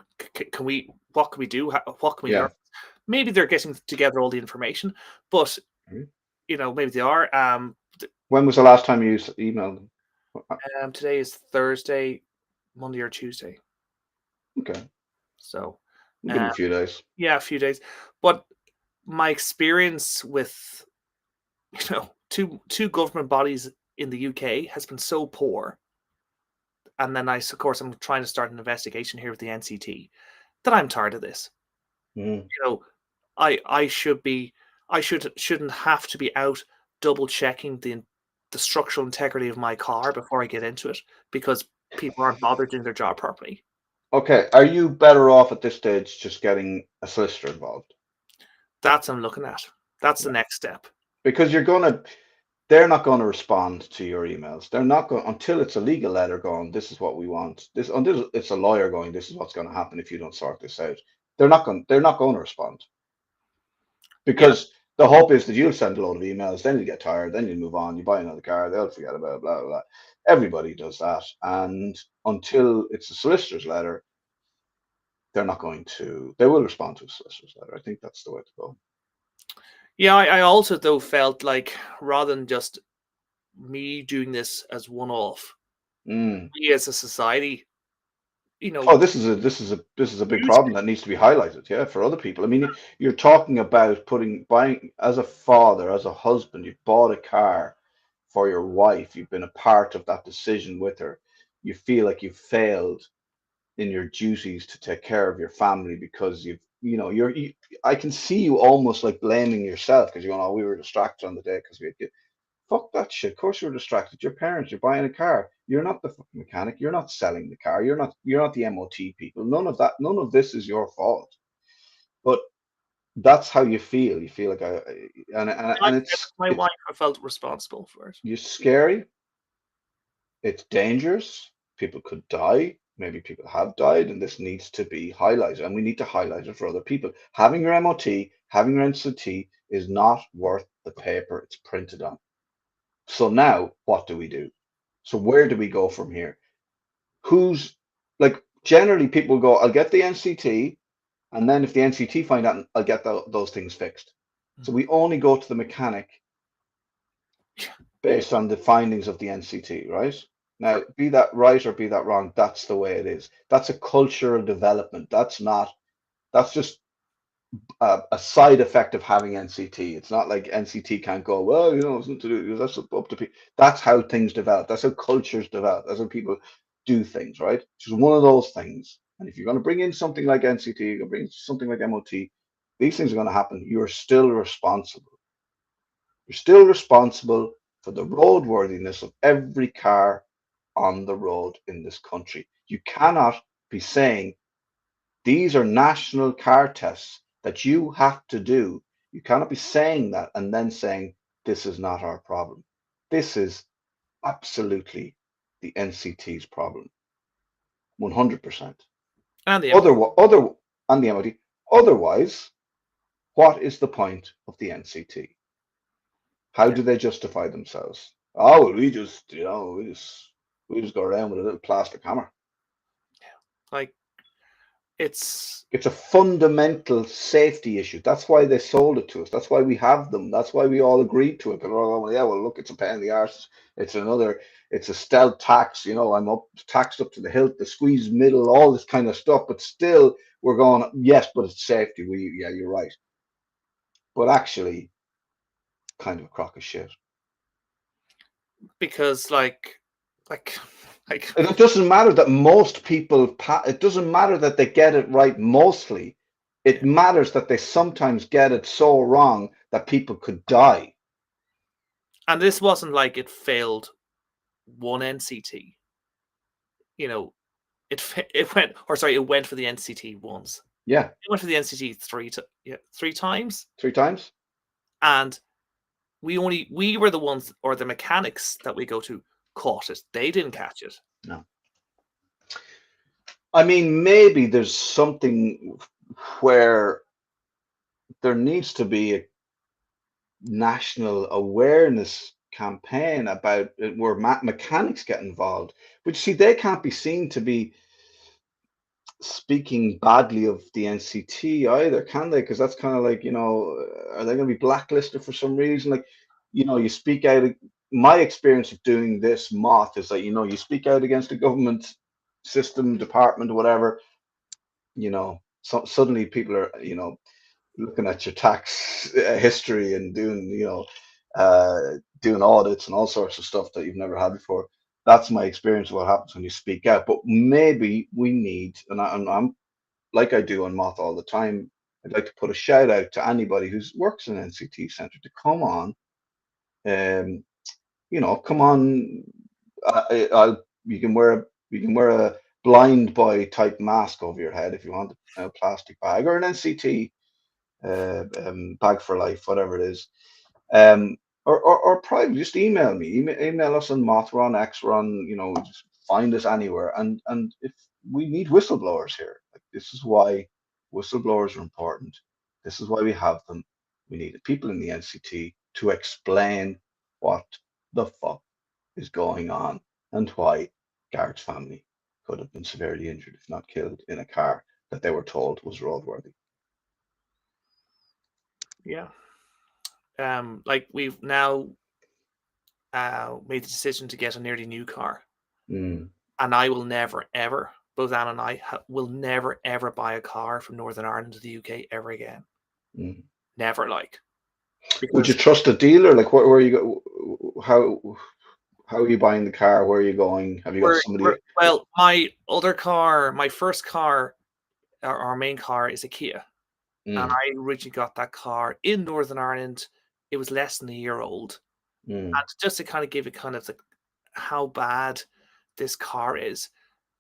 what can we do? What can we learn? Maybe they're getting together all the information, but you know, maybe they are. When was the last time you emailed them? Today is Thursday, Monday or Tuesday. Okay. So Give them a few days. Yeah, a few days. But my experience with, you know, two government bodies in the UK has been so poor. And then of course, I'm trying to start an investigation here with the NCT that I'm tired of this. You know, I shouldn't have to be out double checking the structural integrity of my car before I get into it because people aren't bothered doing their job properly. Okay, are you better off at this stage just getting a solicitor involved? That's what I'm looking at. That's the next step. Because they're not going to respond to your emails. They're not going until it's a legal letter going, this is what we want. Until it's a lawyer going, this is what's going to happen if you don't sort this out. They're not going to respond. Because the hope is that you'll send a load of emails, then you get tired, then you move on, you buy another car, they'll forget about it, blah, blah, blah. Everybody does that. And until it's a solicitor's letter, they will respond to a solicitor's letter. I think that's the way to go. Yeah, I also though felt like rather than just me doing this as one-off, we as a society, you know. Oh, this is a big problem that needs to be highlighted, yeah, for other people. I mean, you're talking about buying as a father, as a husband, you've bought a car for your wife, you've been a part of that decision with her. You feel like you've failed in your duties to take care of your family because I can see you almost like blaming yourself because you're going, oh, we were distracted on the day because we had kids. Fuck that shit. Of course you're distracted. Your parents, you're buying a car. You're not the fucking mechanic. You're not selling the car. You're not the MOT people. None of that, none of this is your fault. But that's how you feel. You feel like My wife, I felt responsible for it. You're scary. It's dangerous. People could die. Maybe people have died, and this needs to be highlighted, and we need to highlight it for other people. Having your MOT, having your NCT is not worth the paper it's printed on. So now, what do we do? So where do we go from here? Generally people go, I'll get the NCT, and then if the NCT find out, I'll get those things fixed. So we only go to the mechanic based on the findings of the NCT, right? Now, be that right or be that wrong, that's the way it is. That's a cultural development. That's just a side effect of having NCT. It's not like NCT can't go, well, it's nothing to do. That's up to people. That's how things develop. That's how cultures develop. That's how people do things, right? It's just one of those things. And if you're going to bring in something like NCT, you're going to bring something like MOT, these things are going to happen. You're still responsible. You're still responsible for the roadworthiness of every car on the road in this country. You cannot be saying these are national car tests that you have to do. You cannot be saying that and then saying this is not our problem. This is absolutely the NCT's problem. 100%. And the MOT. Otherwise, what is the point of the NCT? How do they justify themselves? Oh, well, we just go around with a little plastic hammer. Like it's a fundamental safety issue. That's why they sold it to us. That's why we have them. That's why we all agreed to it. But yeah, well, look, it's a pain in the arse. It's a stealth tax. I'm taxed up to the hilt, the squeeze middle, all this kind of stuff. But still, we're going, yes, but it's safety. Yeah, you're right. But actually, kind of a crock of shit. Because like it doesn't matter that most people, it doesn't matter that they get it right mostly. It matters that they sometimes get it so wrong that people could die. And this wasn't like it failed one NCT. It went for the NCT once. Yeah. It went for the NCT three times. 3 times. And we were the ones, or the mechanics that we go to caught it. They didn't catch it. No. I mean, maybe there's something where there needs to be a national awareness campaign about it where mechanics get involved. But you see, they can't be seen to be speaking badly of the NCT either, can they? Because that's kind of like, are they going to be blacklisted for some reason? Like, you speak out. My experience of doing this MOT is that, you speak out against the government system, department, whatever, so suddenly people are, looking at your tax history and doing audits and all sorts of stuff that you've never had before. That's my experience of what happens when you speak out. But maybe we need, and I'm like I do on Moth all the time, I'd like to put a shout out to anybody who works in an NCT centre to come on. Come on. You can wear a blind boy type mask over your head if you want, a plastic bag or an NCT bag for life, whatever it is. Or private, just email me. Email us on Moth, we're on X, we're on, just find us anywhere. And if we need whistleblowers here, like, this is why whistleblowers are important. This is why we have them. We need people in the NCT to explain what the fuck is going on and why Garrett's family could have been severely injured, if not killed, in a car that they were told was roadworthy. Yeah. Like we've now made the decision to get a nearly new car, Mm. and I will never ever, both Anne and I will never ever buy a car from Northern Ireland to the UK ever again. Mm. Never, like. Would you trust a dealer? Like, where you go? How are you buying the car? Where are you going? Have you got somebody? Well, my first car, our main car is a Kia. And I originally got that car in Northern Ireland. It was less than a year old. And just to kind of give it kind of how bad this car is.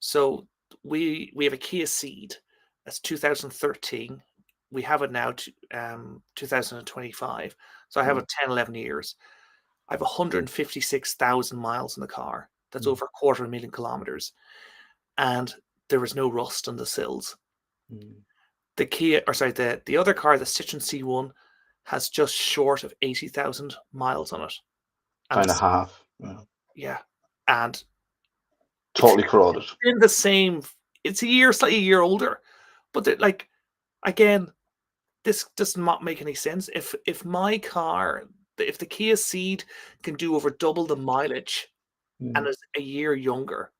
So we have a Kia Ceed. That's 2013. We have it now to 2025. So I have it 10, 11 years. I have 156,000 miles in the car. That's over 250,000 kilometers. And there was no rust on the sills. The Kia, or sorry, the other car, the Citroën C1, has just short of 80,000 miles on it. Kind of half. Yeah. And totally corroded. In the same, it's slightly a year older. But like, again, this does not make any sense. If my car, if the Kia Ceed can do over double the mileage and is a year younger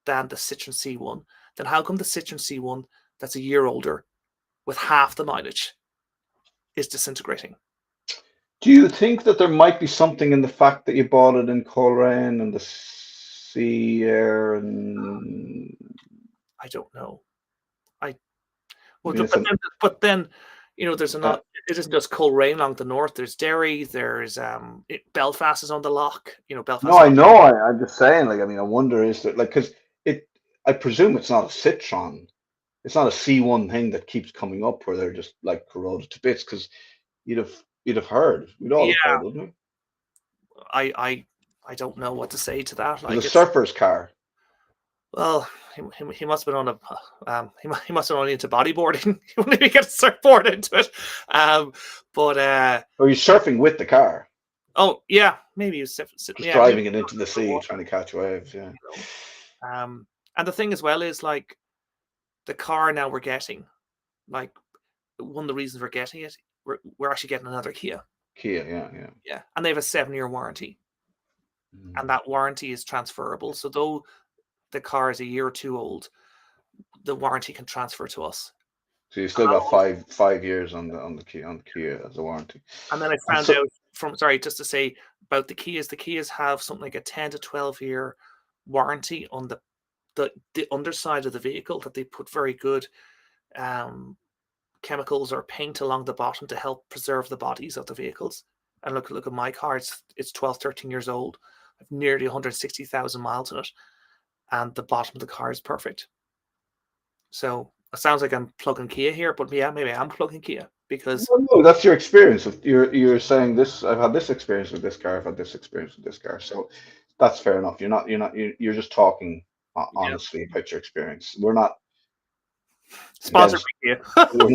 than the Citroën C1, then how come the Citroën C1 that's a year older with half the mileage is disintegrating? Do you think that there might be something in the fact that you bought it in Coleraine and the sea air and I don't know. But then there's another. It isn't just Coleraine along the north. There's Derry. There's Belfast is on the lock. Belfast. No, I know. I'm just saying. Like, I mean, I wonder is that like because I presume it's not a Citroën. It's not a C1 thing that keeps coming up where they're just like corroded to bits, because you'd have heard. We'd all have heard, wouldn't we? I don't know what to say to that. Like, a surfer's car. Well, he must have been on a he must have been into bodyboarding. He wouldn't even get a surfboard into it. Or he's surfing with the car. Oh yeah, maybe he was driving it into the sea, trying to catch waves. Yeah. And the thing as well is, like, the car now we're getting, like, one of the reasons we're getting it, we're actually getting another Kia. Yeah. And they have a 7-year warranty, and that warranty is transferable. So though the car is a year or two old, the warranty can transfer to us. So you still got 5 years on the Kia as a warranty. And then I found out just to say about the Kias have something like a 10 to 12 year warranty on the underside of the vehicle, that they put very good chemicals or paint along the bottom to help preserve the bodies of the vehicles. And look at my car, it's 12, 13 years old. I've nearly 160,000 miles on it, and the bottom of the car is perfect. So It sounds like I'm plugging Kia here, but yeah, maybe I'm plugging Kia because Well, no, that's your experience. You're saying this. I've had this experience with this car. I've had this experience with this car. So that's fair enough. You're just talking yeah, honestly about your experience. We're not again. sponsored by Kia. We're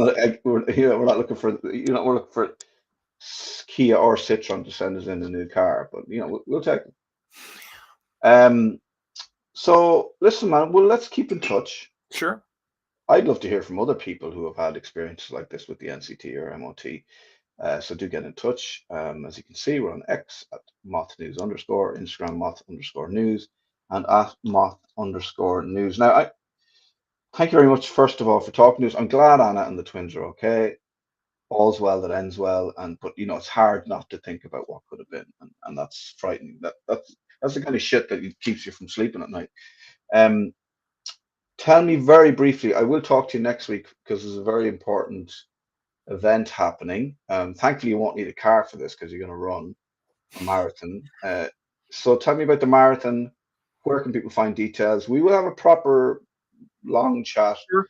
not looking for we're looking for Kia or Citroën to send us in a new car, but we'll take it. So listen, man. Well, let's keep in touch. Sure. I'd love to hear from other people who have had experiences like this with the NCT or MOT. So do get in touch. As you can see, we're on X at moth news underscore, Instagram moth underscore news, and at moth underscore news. Now, I thank you very much, first of all, for talking to us. I'm glad Anna and the twins are okay. All's well that ends well, but it's hard not to think about what could have been, and that's frightening. That's the kind of shit that keeps you from sleeping at night. Um, Tell me very briefly. I will talk to you next week because there's a very important event happening. Thankfully, you won't need a car for this because you're going to run a marathon. So tell me about the marathon. Where can people find details? We will have a proper long chat Sure.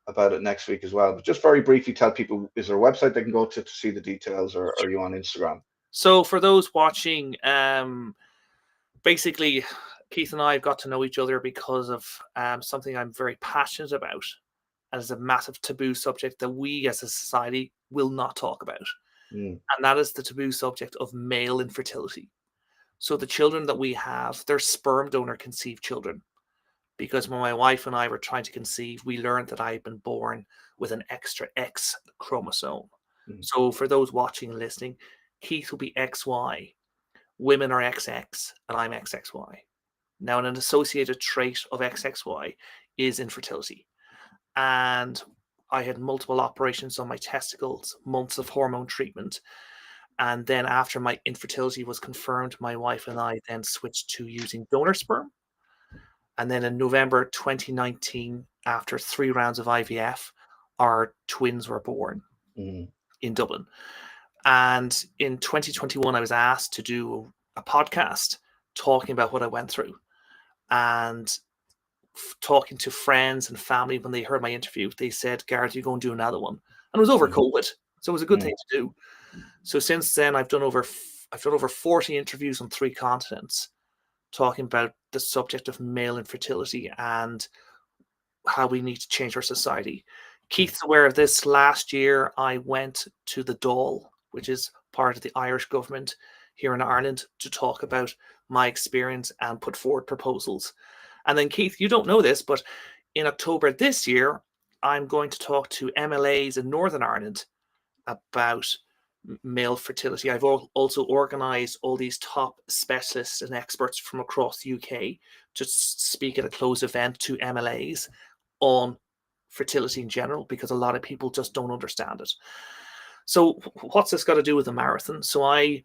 about it next week as well. But just very briefly, tell people, is there a website they can go to see the details, or are you on Instagram? So for those watching, basically, Keith and I have got to know each other because of something I'm very passionate about, and is a massive taboo subject that we as a society will not talk about. Mm, And that is the taboo subject of male infertility. So the children that we have, they're sperm donor conceived children. Because when my wife and I were trying to conceive, we learned that I had been born with an extra X chromosome. mm, So for those watching and listening, Keith will be XY, women are XX, and I'm XXY. Now, an associated trait of XXY is infertility. And I had multiple operations on my testicles, months of hormone treatment. And then after my infertility was confirmed, my wife and I then switched to using donor sperm. And then in November 2019, after 3 rounds of IVF, our twins were born mm, in Dublin. And in 2021, I was asked to do a podcast talking about what I went through. And talking to friends and family when they heard my interview, they said, Gareth, you go and do another one. And it was over mm, COVID. So it was a good mm, thing to do. So since then, I've done over 40 interviews on 3 continents talking about the subject of male infertility and how we need to change our society. Keith's aware of this. Last year, I went to the Dáil, which is part of the Irish government here in Ireland, to talk about my experience and put forward proposals. And then, Keith, you don't know this, but in October this year, I'm going to talk to MLAs in Northern Ireland about male fertility. I've also organised all these top specialists and experts from across the UK to speak at a closed event to MLAs on fertility in general, because a lot of people just don't understand it. So what's this got to do with the marathon? So I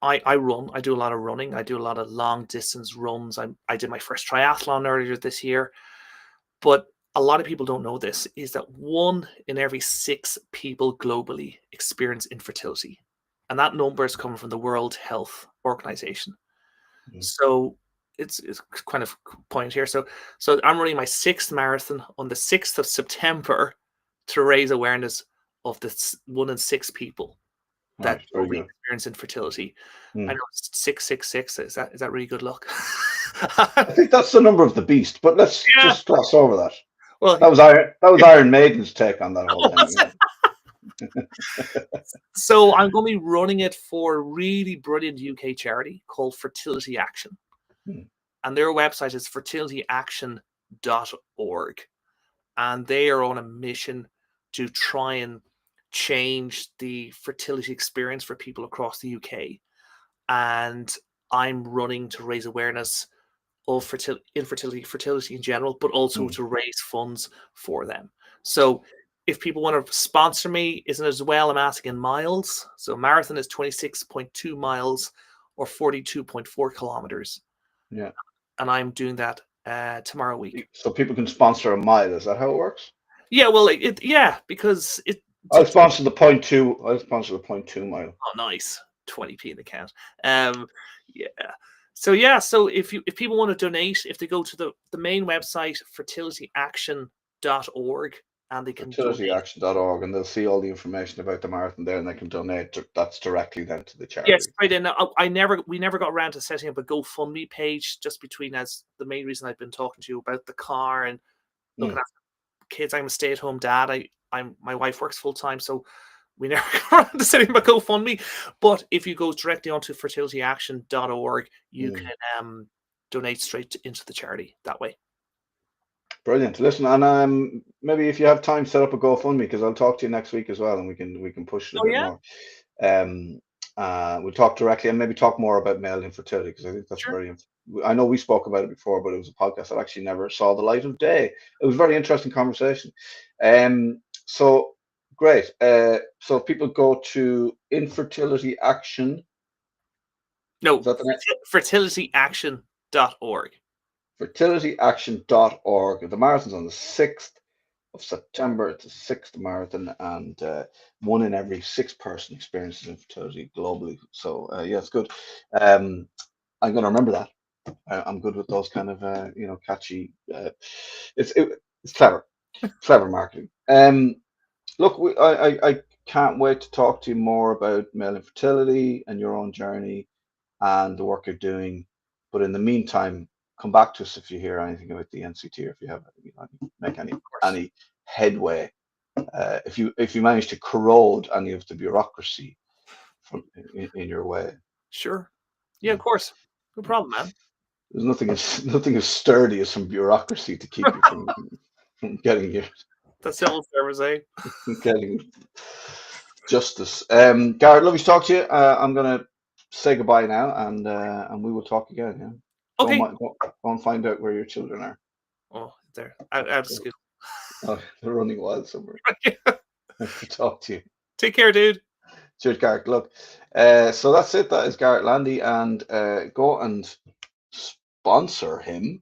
run. I do a lot of running. I do a lot of long distance runs. I did my first triathlon earlier this year. But a lot of people don't know this, is that 1 in every 6 people globally experience infertility. And that number is coming from the World Health Organization. mm. So it's kind of point here. So I'm running my 6th marathon on the 6th of September to raise awareness of the 1 in 6 people that Right, very globally good. experience infertility. Mm. I know it's 666. Is that really good luck? I think that's the number of the beast, but let's Yeah. just gloss over that. Well, That was Iron Maiden's take on that whole thing. so I'm going to be running it for a really brilliant UK charity called Fertility Action. Hmm. And their website is fertilityaction.org. And they are on a mission to try and change the fertility experience for people across the UK. And I'm running to raise awareness of fertility in general, but also Hmm. to raise funds for them. So if people want to sponsor me, isn't it as well? I'm asking in miles. So marathon is 26.2 miles or 42.4 kilometers. Yeah. And I'm doing that tomorrow week. So people can sponsor a mile. Is that how it works? Yeah, well, because it. I'll sponsor the 0.2. I'll sponsor the 0.2 mile. Oh, nice. 20p in the account. Yeah. So if people want to donate, if they go to the main website, fertilityaction.org, fertilityaction.org, and they can donate. Fertilityaction.org, and they'll see all the information about the marathon there, and they can donate. That's directly then to the charity. Yes, right. And we never got around to setting up a GoFundMe page, just between as the main reason I've been talking to you about the car and looking after kids. I'm a stay-at-home dad. My wife works full time, so we never got around to setting up a GoFundMe. But if you go directly onto fertilityaction.org, you can donate straight into the charity that way. Brilliant. Listen, and maybe if you have time, set up a GoFundMe, because I'll talk to you next week as well, and we can push it a bit more. We'll talk directly and maybe talk more about male infertility, because I think that's I know we spoke about it before, but it was a podcast that actually never saw the light of day. It was a very interesting conversation. So great. So people go to Infertility Action. No, fertilityaction.org. Fertilityaction.org. The marathon's on the 6th of September. It's a 6th marathon, and 1 in every 6 person experiences infertility globally. So yeah, it's good. I'm going to remember that. I'm good with those kind of catchy. It's clever marketing. Look, I can't wait to talk to you more about male infertility and your own journey and the work you're doing. But in the meantime, come back to us if you hear anything about the NCT, or if you have make any headway. If you manage to corrode any of the bureaucracy in your way. Sure. Yeah, of course. No problem, man. There's nothing as sturdy as some bureaucracy to keep you from getting your the civil service, getting justice. Gareth, lovely to talk to you. I'm gonna say goodbye now, and we will talk again. Yeah. Okay. Go and find out where your children are. Oh, they're out of school. Oh, they're running wild somewhere. Nice to talk to you. Take care, dude. Cheers, Gareth. Look, so that's it. That is Gareth Landy, and go and sponsor him.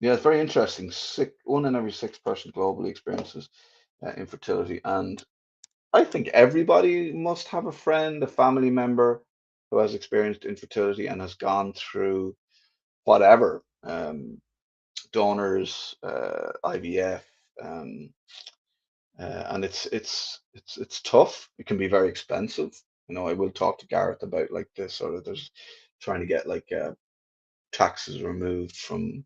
Yeah, it's very interesting. 1 in every 6 person globally experiences infertility, and I think everybody must have a friend, a family member who has experienced infertility and has gone through whatever, donors, IVF, and it's tough. It can be very expensive. I will talk to Gareth about like this sort of there's trying to get like taxes removed from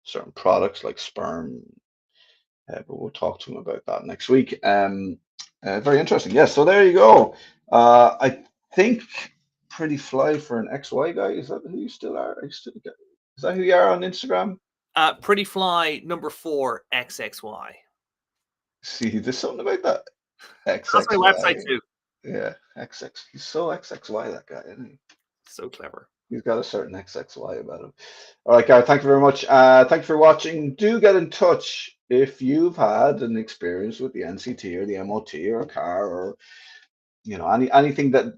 certain products like sperm, but we'll talk to him about that next week. Very interesting. Yes, so there you go. I think pretty fly for an XY guy. Is that who you still are? Is that who you are on Instagram? Pretty fly #4 XXY. See, there's something about that. XXY. That's my website too. Yeah, XX. He's so XXY, that guy, isn't he? So clever. He's got a certain XXY about him. All right, Gareth, thank you very much. Thank you for watching. Do get in touch if you've had an experience with the NCT or the MOT or a car, or anything that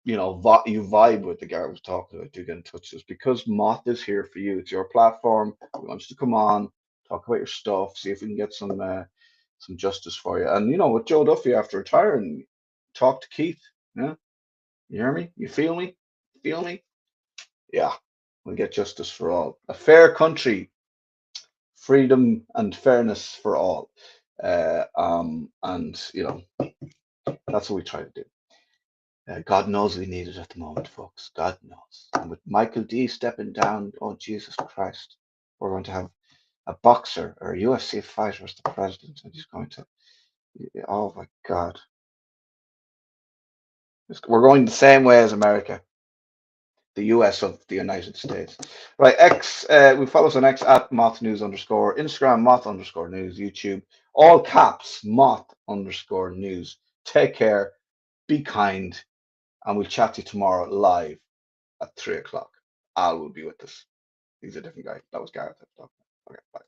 you vibe with the Gareth was talking about. Do get in touch with us, because MOT is here for you. It's your platform. We want you to come on, talk about your stuff, see if we can get some justice for you. And with Joe Duffy after retiring, talk to Keith. Yeah, you hear me? You feel me? Feel me? Yeah, we'll get justice for all. A fair country, freedom and fairness for all. And that's what we try to do. God knows we need it at the moment, folks. God knows. And with Michael D stepping down, oh Jesus Christ, we're going to have a boxer or a UFC fighter as the president, and he's going to, oh my God. We're going the same way as America, the US of the United States. Right, we follow us on X at @mothnews_, Instagram @moth_news, YouTube, all caps @moth_news. Take care, be kind, and we'll chat to you tomorrow live at 3 o'clock. Al will be with us. He's a different guy. That was Gareth. Okay, bye.